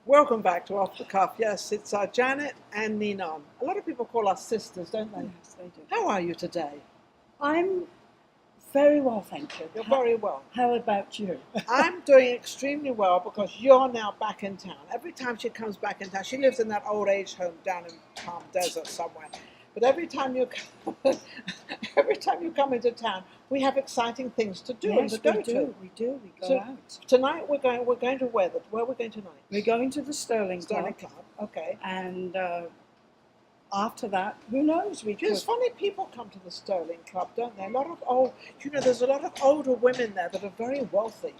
Welcome back to Off the Cuff. Yes, it's Janet and Ninon. A lot of people call us sisters, don't they? Yes, they do. How are you today? I'm very well, thank you. You're very well. How about you? I'm doing extremely well because you're now back in town. Every time she comes back in town, she lives in that old age home down in Palm Desert somewhere. But every time you come into town, we have exciting things to do and Yes, to go we do. to. We do. We go So out. tonight we're going to where? Where are we going tonight? We're going to the Sterling Sterling Club, Club. Okay. and after that, who knows? It's funny, people come to the Sterling Club, don't they? There's a lot of older women there that are very wealthy.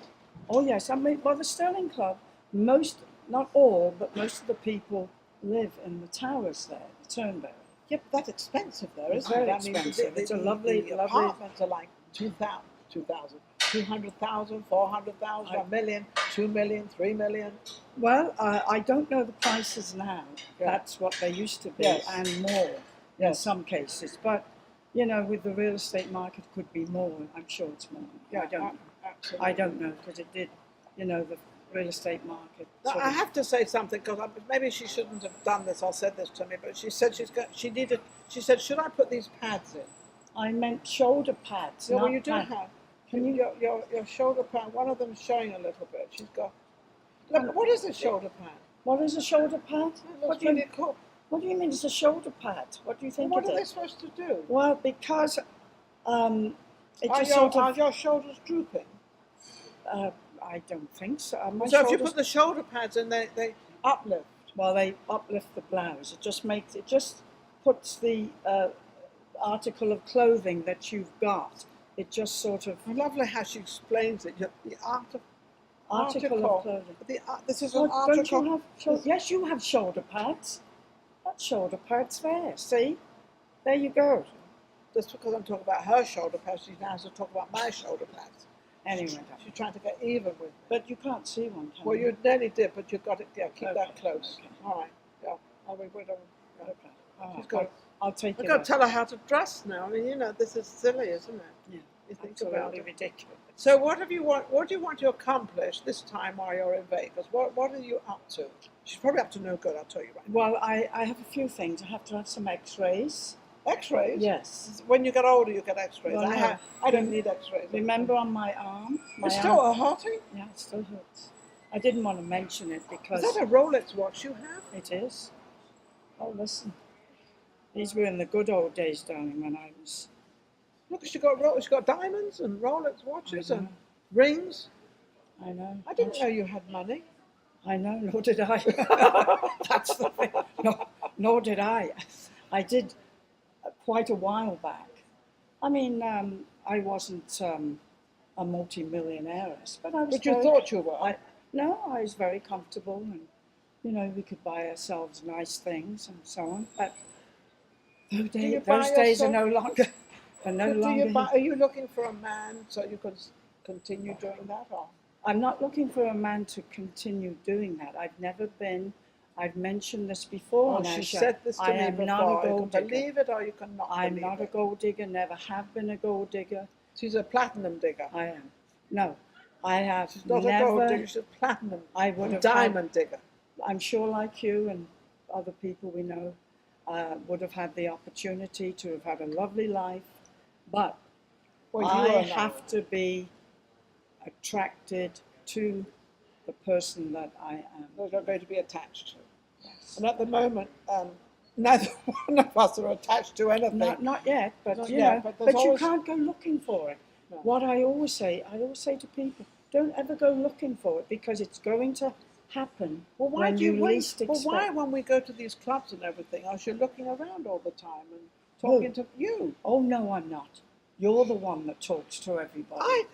Oh yes, I mean, well, the Sterling Club. Not all, but most of the people live in the towers there, the Turnberry. Yeah, but that's expensive there, It's isn't it? very I mean, expensive. It's a lovely, the lovely. apartments are like 200,000, 400,000, a million, 2 million, 3 million. Well, I don't know the prices now. Yeah. That's what they used to be, Yes. and more in Yes. some cases. But with the real estate market, could be more. I'm sure it's more. Yeah, I don't know. absolutely. I don't know because it did. The real estate market. Now, sort I of- have to say something because maybe she shouldn't have done this or said this to me, but she said she said, should I put these pads in? I meant shoulder pads. Yeah, well, not you do pad- have. Can you? Your shoulder pad? One of them's showing a little bit. She's got. Look, what is a shoulder pad? What is a shoulder pad? It looks really cool. What do you mean it's a shoulder pad? What do you think What it are they is? supposed to do? Well, because it Are just are your shoulders drooping? I don't think so. My So if you shoulders- put the shoulder pads in, they uplift. Well, they uplift the blouse. It just puts the article of clothing that you've got. It just sort of I love how she explains it. The article of clothing. This is Well, an don't article. you have? Yes, you have shoulder pads. That's shoulder pads there. See, there you go. Just because I'm talking about her shoulder pads, she now has to talk about my shoulder pads. Anyway, She's trying to get even with me. but you can't see one, can Well, you? you nearly did, but you got it. Yeah, keep that Okay, close. okay. All right. Yeah. Oh, we don't. Okay. All She's right, got. I'll take I've it. got to up. tell her how to dress now. I mean, this is silly, isn't it? Yeah, You think about absolutely it. ridiculous. So, what do you want to accomplish this time while you're in Vegas? What are you up to? She's probably up to no good. I'll tell you right now. Well, I have a few things. I have to have some X-rays. X-rays. Yes. When you get older, you get X-rays. Well, no. I don't need X-rays. Remember on my arm? My It's still hurting. Yeah, it still hurts. I didn't want to mention it because Is that a Rolex watch you have? it is. Oh, listen. These were in the good old days, darling, when I was. Look, she's got diamonds and Rolex watches and know. rings. I know. I didn't know you had money. I know, nor did I. That's the thing. No, nor did I. I did quite a while back. I mean, I wasn't a multi-millionaire, but I was. But you very- thought you were. No, I was very comfortable, and we could buy ourselves nice things and so on. But those you buy days are yourself- no longer. Are no But longer. are you looking for a man so you can continue doing that? Or? I'm not looking for a man to continue doing that. I've never been. I've mentioned this before. Oh, on she our show. said this to I me am before. not a You can gold digger. believe it or you cannot I'm believe not a it. gold digger. Never have been a gold digger. She's a platinum digger. I am. No, I have She's not never. a gold digger, she's a platinum. I would have diamond digger. I'm sure, like you and other people we know, would have had the opportunity to have had a lovely life, but Well, I have to be attracted to the person that I am. They're going to be attached to. And at the moment, neither one of us are attached to anything. Not yet, but Not you yet, know, but there's you always- can't go looking for it. No. What I always say to people, don't ever go looking for it because it's going to happen when you least expect. Well, why when we go to these clubs and everything else, you're looking around all the time and talking to you? Oh no, I'm not. You're the one that talks to everybody.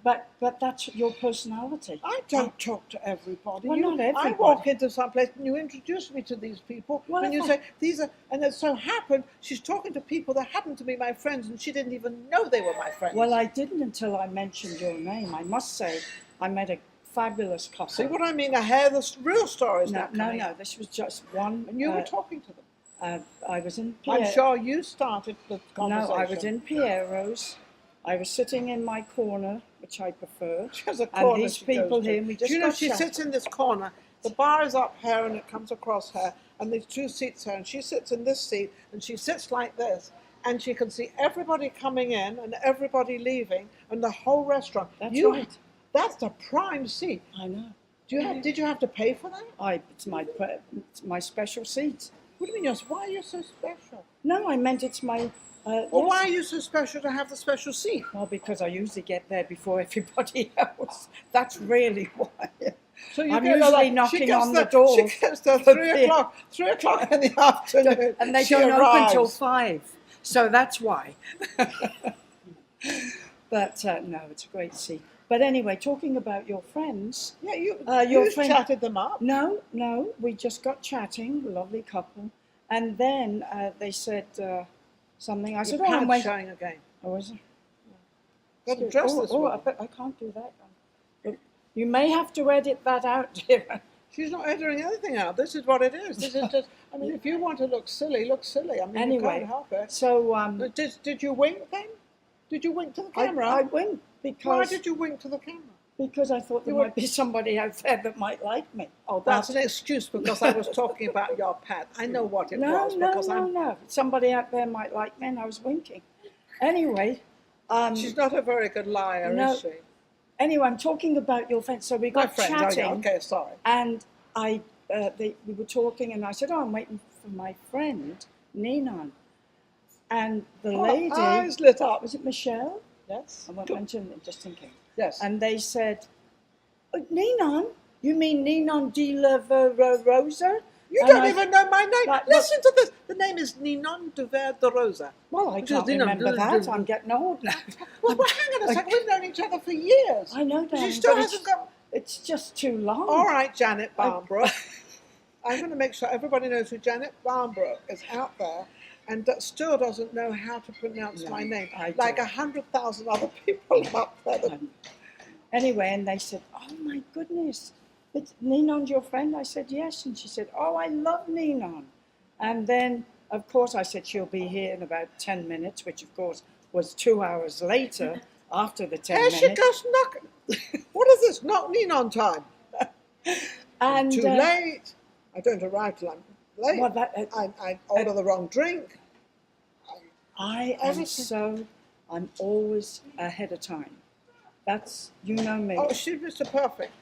But that's your personality. I don't talk to everybody. Well, not I everybody. walk into some place and you introduce me to these people, Well, and you if say these are, and it so happened she's talking to people that happen to be my friends, and she didn't even know they were my friends. Well, I didn't until I mentioned your name. I must say, I met a fabulous couple. see what I mean? I hear the real stories now. No. This was just one. And you were talking to them. I was in. I'm Pierre- sure you started the conversation. No, I was in Piero's. I was sitting in my corner which I prefer. She has a And corner these she people goes to. here, we just Do you know got she chatting. sits in this corner? The bar is up here and it comes across her, and there's two seats here, and she sits in this seat, and she sits like this, and she can see everybody coming in and everybody leaving, and the whole restaurant. That's right. That's the prime seat. I know. Did you have to pay for that? It's my special seat. What do you mean? Why are you so special? No, I meant it's my. Well, yes. why are you so special to have the special seat? Well, because I usually get there before everybody else. That's really why. So I'm get usually like, knocking on the door. She gets there for 3 o'clock in the afternoon, and they she don't open arrives. till 5. So that's why. But no, it's a great seat. But anyway, talking about your friends. Yeah, you your friend chatted them up. No, we just got chatting, lovely couple, and then they said something. I said, "Oh, I'm waiting." Showing again. Oh, was it? Got to dress this way. I can't do that. You may have to edit that out, dear. She's not editing anything out. This is what it is. This is just. I mean, if you want to look silly, look silly. I mean, Anyway, you can't help it. So Did you wink then? Did you wink to the camera? I winked because. Why did you wink to the camera? Because I thought there might be somebody out there that might like me. Oh, that's an excuse because I was talking about your pet. I know what it was. No. Somebody out there might like me, and I was winking. Anyway. She's not a very good liar, is she? Anyway, I'm talking about your friend. So we got chatting. Oh, yeah, okay, sorry. And we were talking, and I said, "Oh, I'm waiting for my friend Ninon." And the lady, eyes lit up. was it Michelle? Yes. I won't mention it, just thinking. Yes. And they said, oh, "Ninon? You mean Ninon de la Rosa?" You don't even know my name. Like, Listen to this. The name is Ninon de Rosa. Well, I can't remember that. I'm getting old now. Well, hang on a second. We've known each other for years. I know, darling, She still but hasn't got. It's just too long. All right, Janet Barnbrook. I'm going to make sure everybody knows who Janet Barnbrook is out there, and that still doesn't know how to pronounce my name. Like 100,000 other people up there. Anyway, and they said, "Oh my goodness, it's Ninon's your friend?" I said, "Yes." And she said, "Oh, I love Ninon." And then, of course, I said, "She'll be here in about 10 minutes," which, of course, was 2 hours later after the 10 minutes. Here she goes knocking. What is this? Not Ninon time. And too late. I don't arrive till I'm late. Well, I order the wrong drink. I'm always ahead of time. That's, you know me. Oh, she's Mr. Perfect.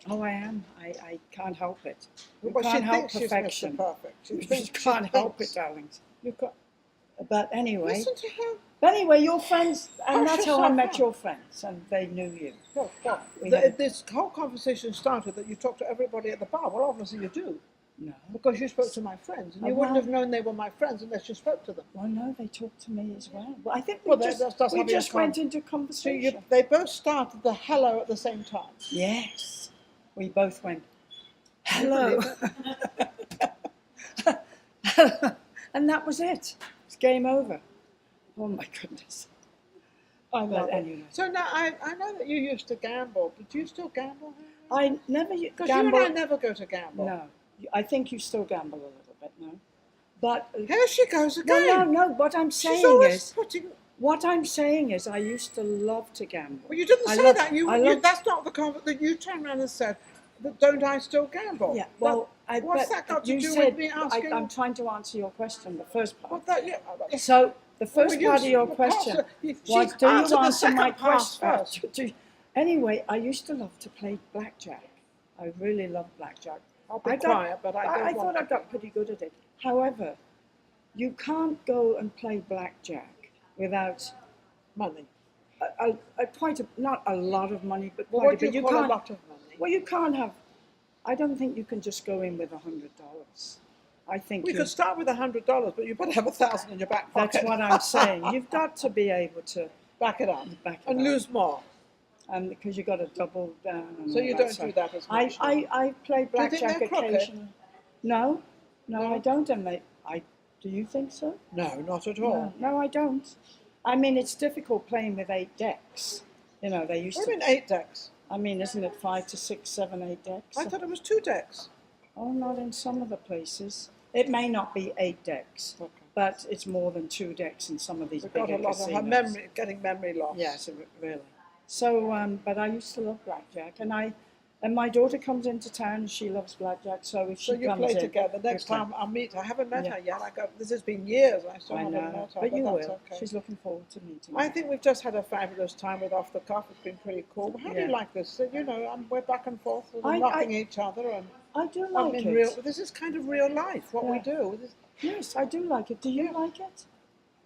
Oh, I am. I can't help it. You Well, can't she help thinks perfection. she's Mr. Perfect. She You thinks just can't she help thinks. it, darlings. You can't. But anyway. Listen to her. But anyway, your friends, and Oh, that's she's how so I met fun. your friends, and they knew you. Well, this whole conversation started that you talk to everybody at the bar. Well, obviously you do. No. Because you spoke to my friends, and you Oh, wouldn't wow. have known they were my friends unless you spoke to them. Well, no, they talked to me as well. Well, I think we Well, just, that's we having a just went into So conversation. they both started the hello at the same time. Yes. We both went, hello. And that was it. It's game over. Oh, my goodness. I know. Anyway. So now I know that you used to gamble. Did you still gamble? I never Because gamble. you and I never go to gamble. No. I think you still gamble a little bit, no? But Here she goes again. no. What I'm She's saying always is, putting. what I'm saying is, I used to love to gamble. Well, you didn't I say love- that. I love- That's not the comment that you turned around and said. But don't I still gamble? Yeah. Well, what's but that got to you do said, with me asking? I'm trying to answer your question, the first part. Well, that, So the first Well, part of your question was, do you answer the answer second my part question? first. Anyway, I used to love to play blackjack. I really love blackjack. I'll be quiet, but I don't thought I got pretty good at it. However, you can't go and play blackjack without money. not a lot of money, but Well, quite what a do bit. you call a lot of money? Well, you can't have. I don't think you can just go in with $100. I think We could start with $100, but you better have 1,000 in your back pocket. that's what I'm saying. You've got to be able to Back it up back it and up. lose more. Because you've got to double down. And So all you that don't stuff. do that as much. I play you think blackjack they're crooked? occasionally. No, No? I don't. Do you think so? No, not at all. No, I don't. I mean, it's difficult playing with 8 decks. You know, they used What do to. you mean 8 decks? I mean, isn't it 5 to 6, 7, 8 decks? I thought it was 2 decks. Oh, not in some of the places. It may not be 8 decks, Okay. but it's more than 2 decks in some of these We've bigger got a lot of her casinos. getting memory loss. Yes, really. So, but I used to love blackjack, and my daughter comes into town and she loves blackjack. So if she So you comes play in, together. we Next play. time I'll meet her. I haven't met Yeah. her yet. This has been years. I still I haven't know, met her, but you that's will. okay. She's looking forward to meeting. I you. think we've just had a fabulous time with Off the Cuff. It's been pretty cool. How do you Yeah. like this? So, you know, we're back and forth, I- knocking each other, and I do I like mean, it. this is kind of real life. What we Yeah. do. Yes, I do like it. Do you like it?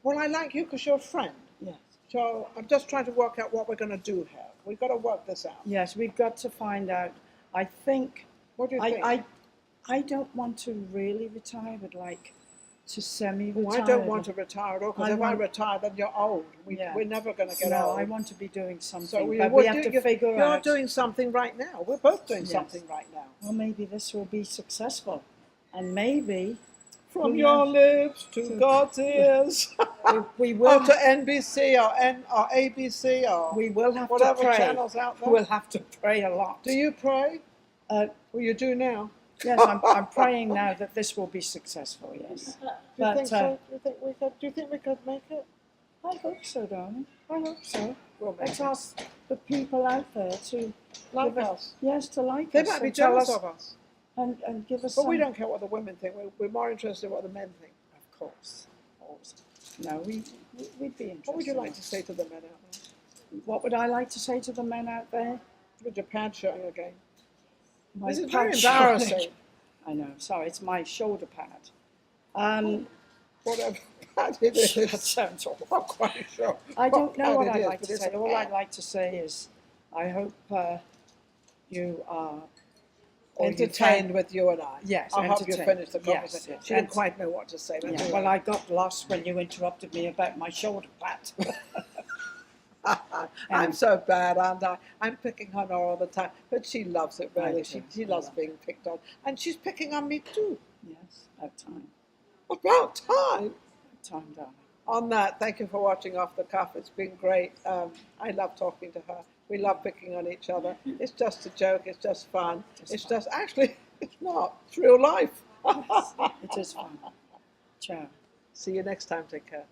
Well, I like you because you're a friend. Yes. So I'm just trying to work out what we're going to do here. We've got to work this out. Yes, we've got to find out. I think. What do you think? I don't want to really retire, but like to Oh, semi-retire. I don't want to retire at all, because I if I want- retire, then you're old. Yeah. We're never going to get No, old. I want to be doing something. So we have to figure you're out. doing something right now. We're both doing Yes. something right now. Well, maybe this will be successful, and maybe From Who your knows? lips to God's ears. we will. Or to NBC or ABC or We will have to whatever pray. channels out there. We'll have to pray a lot. Do you pray? Uh, Well, you do now. yes, I'm praying now that this will be successful. Yes, Do you But, think so? Do you think we could make it? I hope so, darling. I hope so. We'll make Let's it. ask the people out there to Like give us. Yes, to like They us might be and tell jealous us of us. and give us. But we some- don't care what the women think. We're more interested in what the men think. Of course. No, we'd be interested. What would you like to say to the men out there? What would I like to say to the men out there? With your pad showing again. My This is pad very shoulder- embarrassing. I know. Sorry, it's my shoulder pad. Whatever pad it is. That sounds awful. I'm not quite sure. I don't know what pad it I'd is, like but to it's say. a All pad. I'd like to say is, I hope you are or you Entertained found- with you and I. Yes, I hope you entertained. finished the Yes, conversation. yes. She didn't quite know what to say. But Yeah, anyway. well, I got lost when you interrupted me about my shoulder pad. I'm so bad, aren't I? I'm picking on her all the time, but she loves it, really. I She do. loves being picked on. And she's picking on me too. Yes, at time. About time. At time, darling. On that, thank you for watching Off the Cuff. It's been great. I love talking to her. We love picking on each other. It's just a joke. It's just fun. Actually, it's not. It's real life. It is fun. Ciao. See you next time. Take care.